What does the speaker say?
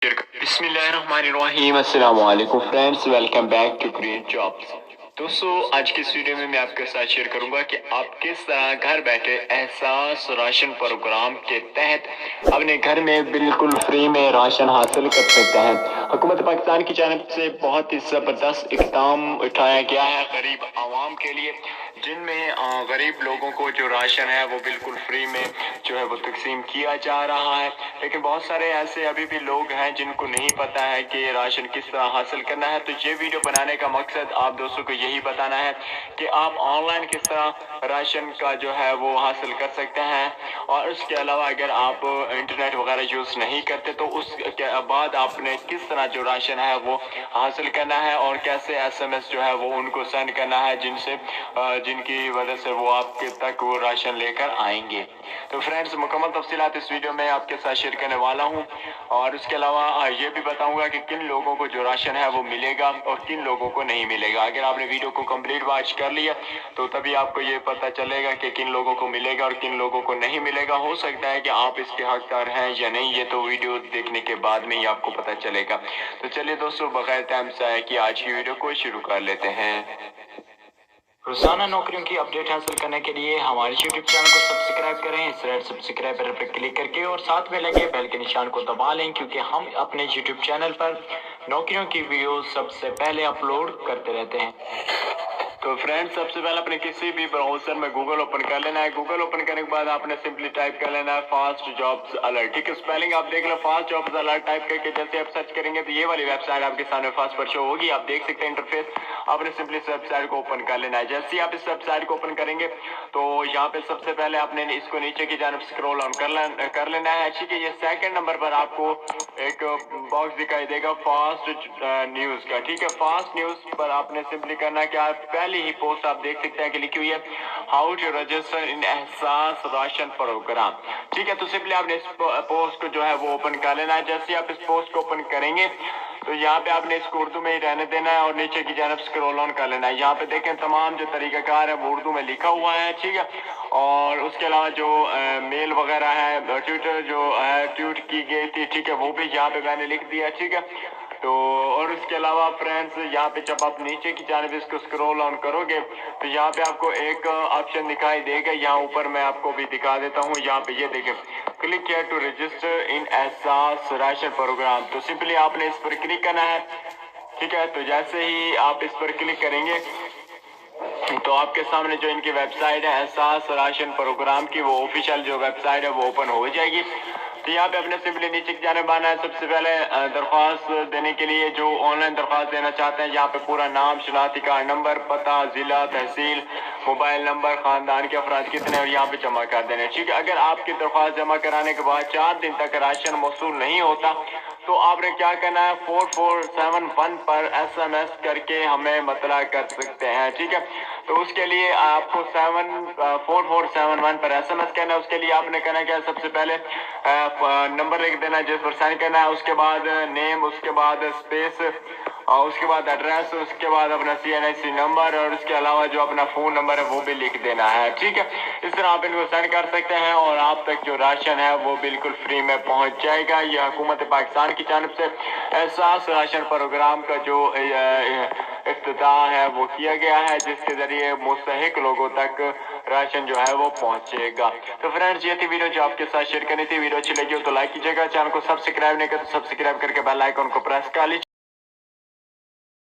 बिस्मिल्लाहिर्रहमानिर्रहीम। अस्सलाम वालेकुम friends, welcome back to Green Jobs. दोस्तों, आज की इस वीडियो में मैं आपके साथ शेयर करूंगा कि आप किस तरह घर बैठे एहसास राशन प्रोग्राम के तहत अपने घर में बिल्कुल फ्री में राशन हासिल कर सकते हैं। हुकूमत पाकिस्तान की जानिब से बहुत ही ज़बरदस्त इक़दाम उठाया गया है गरीब आवाम के लिए, जिनमें गरीब लोगों को जो राशन है वो बिल्कुल फ्री में जो है वो तकसीम किया जा रहा है। लेकिन बहुत सारे ऐसे अभी भी लोग हैं जिनको नहीं पता है कि राशन किस तरह हासिल करना है। तो ये वीडियो बनाने का मकसद आप दोस्तों को यही बताना है कि आप ऑनलाइन किस तरह राशन का जो है वो हासिल कर सकते हैं, और उसके अलावा अगर आप इंटरनेट वगैरह यूज़ नहीं करते तो उसके बाद आपने किस तरह जो राशन है वो हासिल करना है, और कैसे SMS जो है वो उनको सेंड करना है जिनकी वजह से वो आपके तक वो राशन लेकर आएंगे। तो फ्रेंड्स, मुकम्मल तफसीलात इस वीडियो में आपके साथ शेयर करने वाला हूँ, और उसके अलावा ये भी बताऊंगा कि किन लोगों को जो राशन है वो मिलेगा और किन लोगों को नहीं मिलेगा। अगर आपने वीडियो को कंप्लीट वॉच कर लिया तो तभी आपको ये पता चलेगा कि किन लोगों को मिलेगा और किन लोगों को नहीं मिलेगा। हो सकता है कि आप इसके हकदार हैं या नहीं, ये तो वीडियो देखने के बाद में ही आपको पता चलेगा। तो चलिए दोस्तों, बगैर टाइम ज़ाया किए आज की वीडियो को शुरू कर लेते हैं। रोजाना नौकरियों की अपडेट हासिल करने के लिए हमारे YouTube चैनल को सब्सक्राइब करें, इस रेड सब्सक्राइब बटन पर क्लिक करके, और साथ में लगे बेल के निशान को दबा लें, क्योंकि हम अपने YouTube चैनल पर नौकरियों की वीडियो सबसे पहले अपलोड करते रहते हैं। तो फ्रेंड्स, सबसे पहले अपने किसी भी ब्राउजर में गूगल ओपन कर लेना है। गूगल ओपन करने के बाद आपने सिंपली टाइप कर लेना है फास्ट जॉब्स अलर्ट। ठीक है, स्पेलिंग आप देख लो, फास्ट जॉब्स अलर्ट टाइप करके जैसे आप सर्च करेंगे तो ये वाली वेबसाइट आपके सामने फर्स्ट पर शो होगी। आप देख सकते हैं इंटरफेस। आपने सिंपली इस वेबसाइट को ओपन कर लेना है। जैसे ही आप इस वेबसाइट को ओपन करेंगे तो यहाँ पे सबसे पहले आपने इसको नीचे की जानिब स्क्रॉल ऑन कर लेना है। ठीक है, ये सेकंड नंबर पर आपको एक बॉक्स दिखाई देगा फास्ट न्यूज का। ठीक है, फास्ट न्यूज पर आपने सिंपली करना क्या, पहली ही पोस्ट आप देख सकते हैं कि लिखी हुई है हाउ टू रजिस्टर इन एहसास राशन प्रोग्राम। ठीक है, तो सिंपली आपने इस पोस्ट को जो है वो ओपन कर लेना है। जैसे आप इस पोस्ट को ओपन करेंगे तो यहाँ पे आपने इसको उर्दू में ही रहने देना है और नीचे की जानिब स्क्रॉल ऑन कर लेना है। यहाँ पे देखें तमाम जो तरीकाकार है वो उर्दू में लिखा हुआ है। ठीक है, और उसके अलावा जो मेल वगैरह है, ट्विटर जो है ट्वीट की गई थी, ठीक है, वो भी यहाँ पे मैंने लिख दिया। ठीक है, तो और उसके अलावा फ्रेंड्स, यहाँ पे जब आप नीचे की जानिब इसको स्क्रॉल ऑन करोगे तो यहाँ पे आपको एक ऑप्शन दिखाई देगा। यहाँ ऊपर मैं आपको भी दिखा देता हूँ। यहाँ पे ये देखें, क्लिक हियर टू रजिस्टर इन एहसास राशन प्रोग्राम। तो सिंपली आपने इस पर क्लिक करना है। ठीक है, तो जैसे ही आप इस पर क्लिक करेंगे तो आपके सामने जो इनकी वेबसाइट है एहसास राशन प्रोग्राम की, वो ऑफिशियल जो वेबसाइट है वो ओपन हो जाएगी। तो यहाँ पे अपने सिंपली नीचे की जानिब आना है। सबसे पहले दरख्वास्त देने के लिए जो ऑनलाइन दरख्वास्त देना चाहते हैं, यहाँ पे पूरा नाम, शनाख्ती कार्ड नंबर, पता, जिला, तहसील, मोबाइल नंबर, खानदान के अफराद कितने, और यहाँ पे जमा कर देने। ठीक है, अगर आपकी दरख्वास्त जमा कराने के बाद 4 दिन तक राशन मौसूल नहीं होता तो आपने क्या करना है, 4471 पर SMS करके हमें मतला कर सकते हैं। ठीक है, तो उसके लिए आपको 4471 पर SMS करना है। उसके लिए आपने करना क्या, सबसे पहले नंबर लिख देना है जिस पर साइन करना है, उसके बाद नेम, उसके बाद स्पेस, और उसके बाद एड्रेस, उसके बाद अपना CNIC नंबर, और उसके अलावा जो अपना फ़ोन नंबर है वो भी लिख देना है। ठीक है, इस तरह आप इनको सेंड कर सकते हैं और आप तक जो राशन है वो बिल्कुल फ्री में पहुंच जाएगा। यह हुकूमत पाकिस्तान की जानिब से एहसास राशन प्रोग्राम का जो इफ्तिताह है वो किया गया है, जिसके जरिए मुस्तहिक लोगों तक राशन जो है वो पहुंचेगा। तो फ्रेंड्स, ये थी वीडियो जो आपके साथ शेयर करनी थी। वीडियो अच्छी लगी हो तो लाइक कीजिएगा, चैनल को सब्सक्राइब नहीं कर तो सब्सक्राइब करके बेल आइकन को प्रेस कर लीजिए।